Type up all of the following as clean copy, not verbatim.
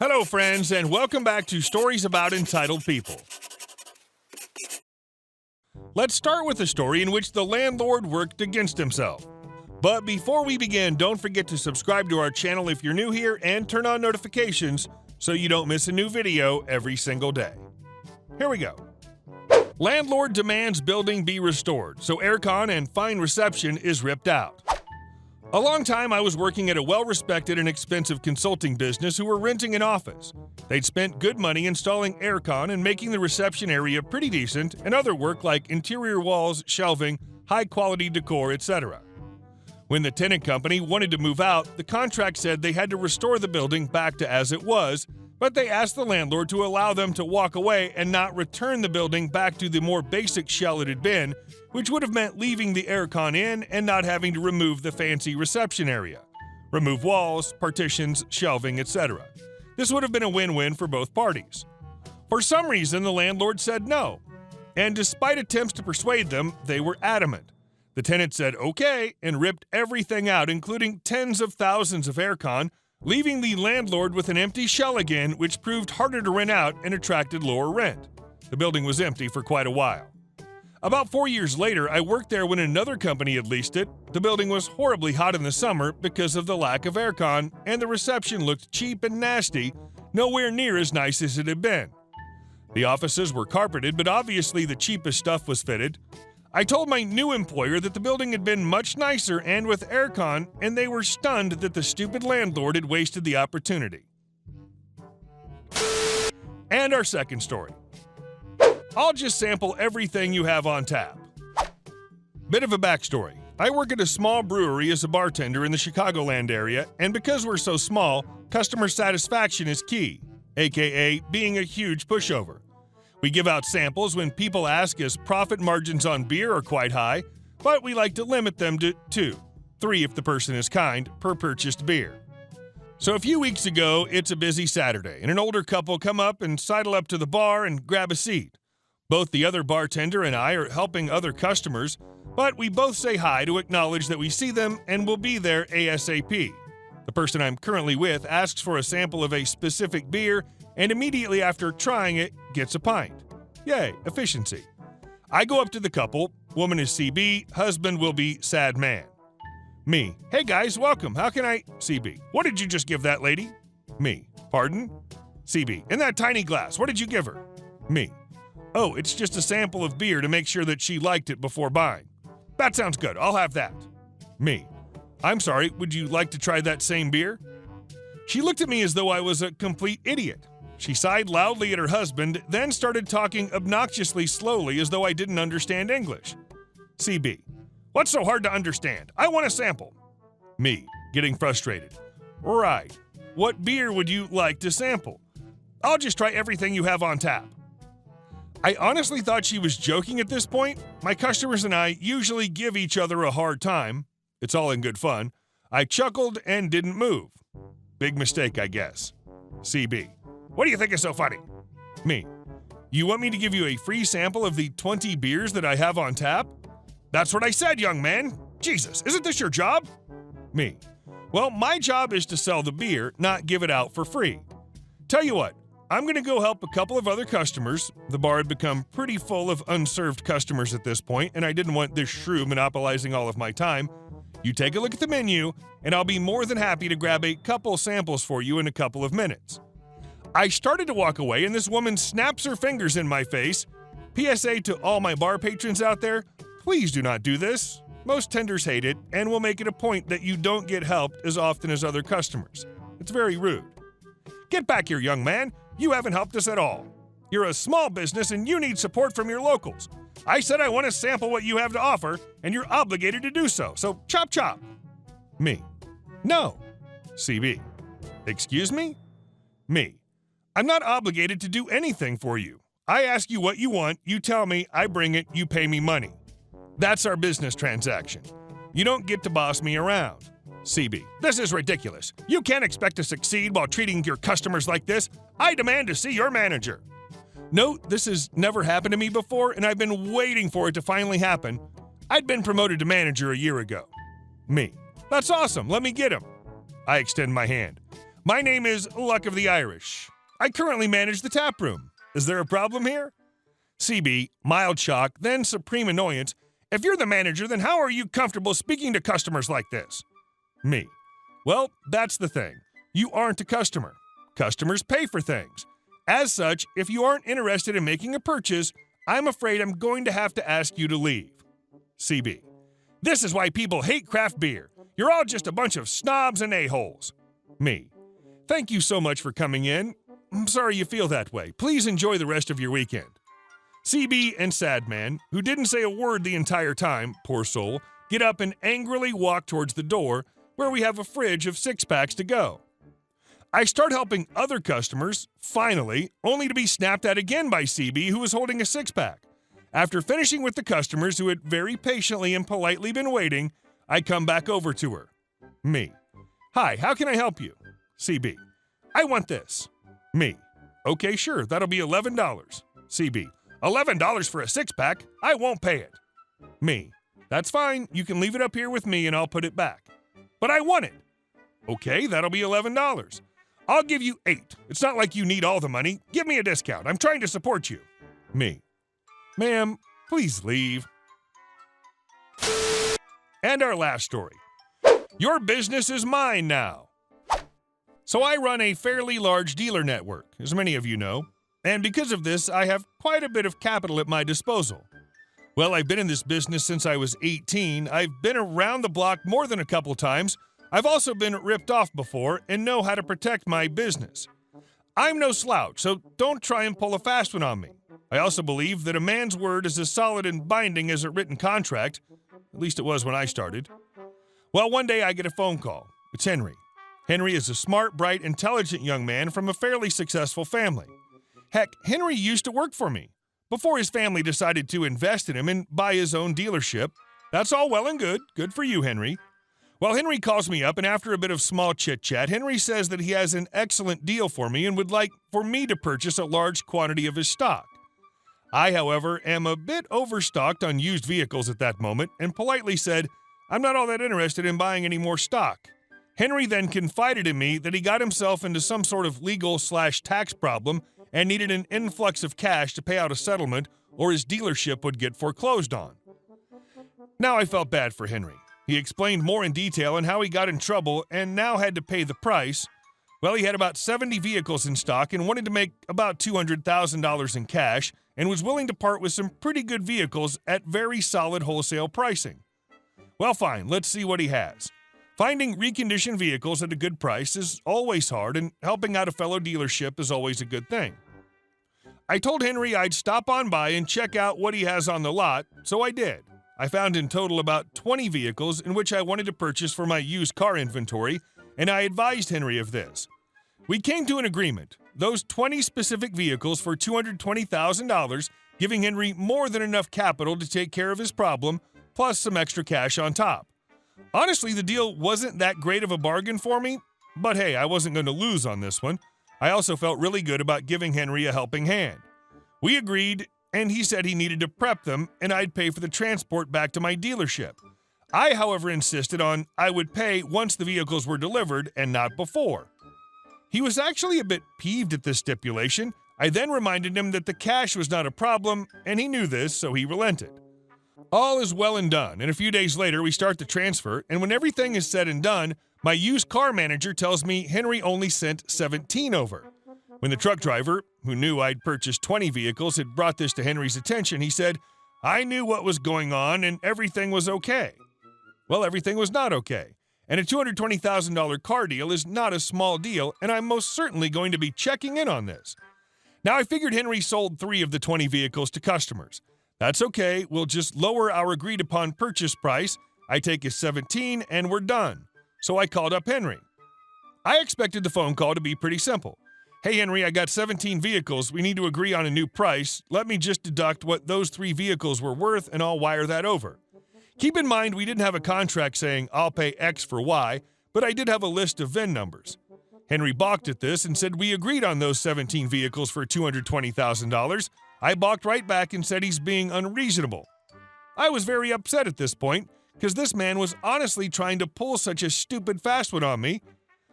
Hello, friends, and welcome back to Stories About Entitled People. Let's start with a story in which the landlord worked against himself. But before we begin, don't forget to subscribe to our channel if you're new here and turn on notifications so you don't miss a new video every single day. Here we go. Landlord demands building be restored, so aircon and fine reception is ripped out. A long time I was working at a well-respected and expensive consulting business who were renting an office. They'd spent good money installing aircon and making the reception area pretty decent, and other work like interior walls, shelving, high-quality decor, etc. When the tenant company wanted to move out, the contract said they had to restore the building back to as it was, but they asked the landlord to allow them to walk away and not return the building back to the more basic shell it had been, which would have meant leaving the aircon in and not having to remove the fancy reception area. Remove walls, partitions, shelving, etc. This would have been a win-win for both parties. For some reason, the landlord said no, and despite attempts to persuade them, they were adamant. The tenant said okay and ripped everything out, including tens of thousands of aircon, leaving the landlord with an empty shell again, which proved harder to rent out and attracted lower rent. The building was empty for quite a while. About 4 years later, I worked there when another company had leased it. The building was horribly hot in the summer because of the lack of aircon, and the reception looked cheap and nasty, nowhere near as nice as it had been. The offices were carpeted, but obviously the cheapest stuff was fitted. I told my new employer that the building had been much nicer and with aircon, and they were stunned that the stupid landlord had wasted the opportunity. And our second story. I'll just sample everything you have on tap. Bit of a backstory. I work at a small brewery as a bartender in the Chicagoland area, and because we're so small, customer satisfaction is key, aka being a huge pushover. We give out samples when people ask as profit margins on beer are quite high, but we like to limit them to 2, 3 if the person is kind, per purchased beer. So a few weeks ago, it's a busy Saturday, and an older couple come up and sidle up to the bar and grab a seat. Both the other bartender and I are helping other customers, but we both say hi to acknowledge that we see them and will be there ASAP. The person I'm currently with asks for a sample of a specific beer, and immediately after trying it, gets a pint. Yay, efficiency. I go up to the couple. Woman is CB, husband will be sad man. Me. Hey guys, welcome. How can I... CB. What did you just give that lady? Me. Pardon? CB. In that tiny glass, what did you give her? Me. Oh, it's just a sample of beer to make sure that she liked it before buying. That sounds good. I'll have that. Me. I'm sorry, would you like to try that same beer? She looked at me as though I was a complete idiot. She sighed loudly at her husband, then started talking obnoxiously slowly as though I didn't understand English. CB. What's so hard to understand? I want a sample. Me, getting frustrated. Right. What beer would you like to sample? I'll just try everything you have on tap. I honestly thought she was joking at this point. My customers and I usually give each other a hard time. It's all in good fun. I chuckled and didn't move. Big mistake, I guess. CB. What do you think is so funny? Me. You want me to give you a free sample of the 20 beers that I have on tap? That's what I said, young man. Jesus, isn't this your job? Me. Well, my job is to sell the beer, not give it out for free. Tell you what, I'm going to go help a couple of other customers. The bar had become pretty full of unserved customers at this point, and I didn't want this shrew monopolizing all of my time. You take a look at the menu, and I'll be more than happy to grab a couple samples for you in a couple of minutes. I started to walk away, and this woman snaps her fingers in my face. PSA to all my bar patrons out there, please do not do this. Most tenders hate it, and will make it a point that you don't get helped as often as other customers. It's very rude. Get back here, young man. You haven't helped us at all. You're a small business and you need support from your locals. I said I want to sample what you have to offer, and you're obligated to do so, so chop chop. Me. No. CB. Excuse me? Me. I'm not obligated to do anything for you. I ask you what you want, you tell me, I bring it, you pay me money. That's our business transaction. You don't get to boss me around. CB. This is ridiculous. You can't expect to succeed while treating your customers like this. I demand to see your manager. Note, this has never happened to me before, and I've been waiting for it to finally happen. I'd been promoted to manager a year ago. Me. That's awesome. Let me get him. I extend my hand. My name is Luck of the Irish. I currently manage the tap room. Is there a problem here? CB, mild shock, then supreme annoyance. If you're the manager, then how are you comfortable speaking to customers like this? Me. Well, that's the thing. You aren't a customer. Customers pay for things. As such, if you aren't interested in making a purchase, I'm afraid I'm going to have to ask you to leave. CB. This is why people hate craft beer. You're all just a bunch of snobs and a-holes. Me. Thank you so much for coming in. I'm sorry you feel that way. Please enjoy the rest of your weekend. CB and Sadman, who didn't say a word the entire time, poor soul, get up and angrily walk towards the door, where we have a fridge of six-packs to go. I start helping other customers, finally, only to be snapped at again by CB, who was holding a six-pack. After finishing with the customers who had very patiently and politely been waiting, I come back over to her. Me. Hi, how can I help you? CB. I want this. Me. Okay, sure, that'll be $11. CB. $11 for a six-pack? I won't pay it. Me. That's fine, you can leave it up here with me and I'll put it back. But I want it. Okay, that'll be $11. I'll give you 8. It's not like you need all the money. Give me a discount. I'm trying to support you. Me. Ma'am, please leave. And our last story. Your business is mine now. So I run a fairly large dealer network, as many of you know, and because of this, I have quite a bit of capital at my disposal. Well, I've been in this business since I was 18. I've been around the block more than a couple times. I've also been ripped off before and know how to protect my business. I'm no slouch, so don't try and pull a fast one on me. I also believe that a man's word is as solid and binding as a written contract. At least it was when I started. Well, one day I get a phone call. It's Henry. Henry is a smart, bright, intelligent young man from a fairly successful family. Heck, Henry used to work for me before his family decided to invest in him and buy his own dealership. That's all well and good. Good for you, Henry. Well, Henry calls me up, and after a bit of small chit-chat, Henry says that he has an excellent deal for me and would like for me to purchase a large quantity of his stock. I, however, am a bit overstocked on used vehicles at that moment and politely said, I'm not all that interested in buying any more stock. Henry then confided in me that he got himself into some sort of legal/tax problem and needed an influx of cash to pay out a settlement or his dealership would get foreclosed on. Now I felt bad for Henry. He explained more in detail on how he got in trouble and now had to pay the price. Well, he had about 70 vehicles in stock and wanted to make about $200,000 in cash and was willing to part with some pretty good vehicles at very solid wholesale pricing. Well, fine, let's see what he has. Finding reconditioned vehicles at a good price is always hard, and helping out a fellow dealership is always a good thing. I told Henry I'd stop on by and check out what he has on the lot, so I did. I found in total about 20 vehicles in which I wanted to purchase for my used car inventory, and I advised Henry of this. We came to an agreement, those 20 specific vehicles for $220,000, giving Henry more than enough capital to take care of his problem, plus some extra cash on top. Honestly, the deal wasn't that great of a bargain for me, but hey, I wasn't going to lose on this one. I also felt really good about giving Henry a helping hand. We agreed, and he said he needed to prep them, and I'd pay for the transport back to my dealership. I, however, insisted on I would pay once the vehicles were delivered and not before. He was actually a bit peeved at this stipulation. I then reminded him that the cash was not a problem, and he knew this, so he relented. All is well and done, and a few days later we start the transfer, and when everything is said and done, my used car manager tells me Henry only sent 17 over. When the truck driver, who knew I'd purchased 20 vehicles, had brought this to Henry's attention, he said, I knew what was going on and everything was okay. Well, everything was not okay, and a $220,000 car deal is not a small deal, and I'm most certainly going to be checking in on this. Now, I figured Henry sold 3 of the 20 vehicles to customers. That's okay, we'll just lower our agreed-upon purchase price, I take his 17, and we're done. So I called up Henry. I expected the phone call to be pretty simple. Hey Henry, I got 17 vehicles, we need to agree on a new price, let me just deduct what those 3 vehicles were worth and I'll wire that over. Keep in mind we didn't have a contract saying I'll pay X for Y, but I did have a list of VIN numbers. Henry balked at this and said we agreed on those 17 vehicles for $220,000. I balked right back and said he's being unreasonable. I was very upset at this point, because this man was honestly trying to pull such a stupid fast one on me.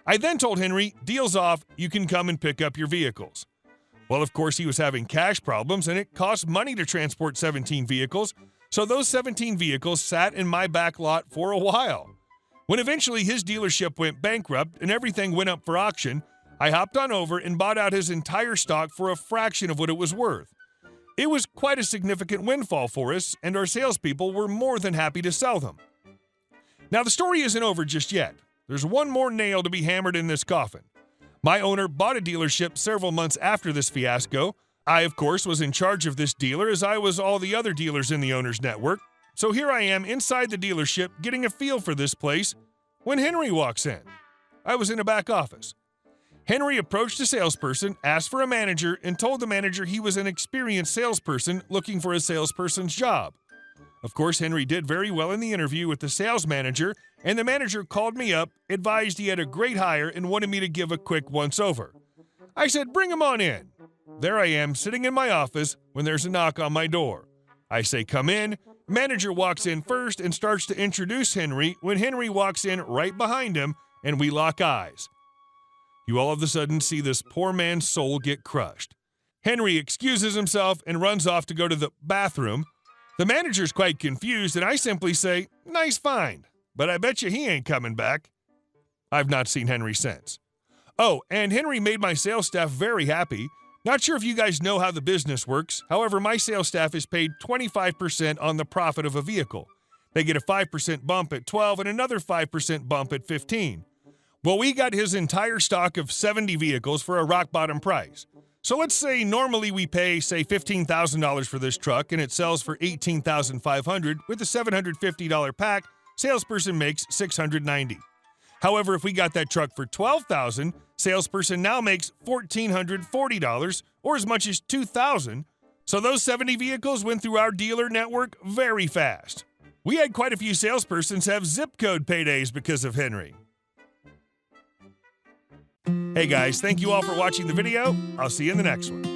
I then told Henry, deal's off, you can come and pick up your vehicles. Well, of course, he was having cash problems, and it cost money to transport 17 vehicles, so those 17 vehicles sat in my back lot for a while. When eventually his dealership went bankrupt and everything went up for auction, I hopped on over and bought out his entire stock for a fraction of what it was worth. It was quite a significant windfall for us, and our salespeople were more than happy to sell them. Now, the story isn't over just yet. There's one more nail to be hammered in this coffin. My owner bought a dealership several months after this fiasco. I, of course, was in charge of this dealer as I was all the other dealers in the owner's network. So here I am inside the dealership getting a feel for this place when Henry walks in. I was in a back office. Henry approached a salesperson, asked for a manager, and told the manager he was an experienced salesperson looking for a salesperson's job. Of course, Henry did very well in the interview with the sales manager, and the manager called me up, advised he had a great hire, and wanted me to give a quick once-over. I said, bring him on in. There I am, sitting in my office, when there's a knock on my door. I say, come in. Manager walks in first and starts to introduce Henry when Henry walks in right behind him, and we lock eyes. You all of a sudden see this poor man's soul get crushed. Henry excuses himself and runs off to go to the bathroom. The manager's quite confused, and I simply say, nice find, but I bet you he ain't coming back. I've not seen Henry since. Oh, and Henry made my sales staff very happy. Not sure if you guys know how the business works. However, my sales staff is paid 25% on the profit of a vehicle. They get a 5% bump at 12 and another 5% bump at 15. Well, we got his entire stock of 70 vehicles for a rock-bottom price. So let's say normally we pay, say, $15,000 for this truck and it sells for $18,500 with a $750 pack, salesperson makes $690. However, if we got that truck for $12,000, salesperson now makes $1,440 or as much as $2,000. So those 70 vehicles went through our dealer network very fast. We had quite a few salespersons have zip code paydays because of Henry. Hey guys, thank you all for watching the video. I'll see you in the next one.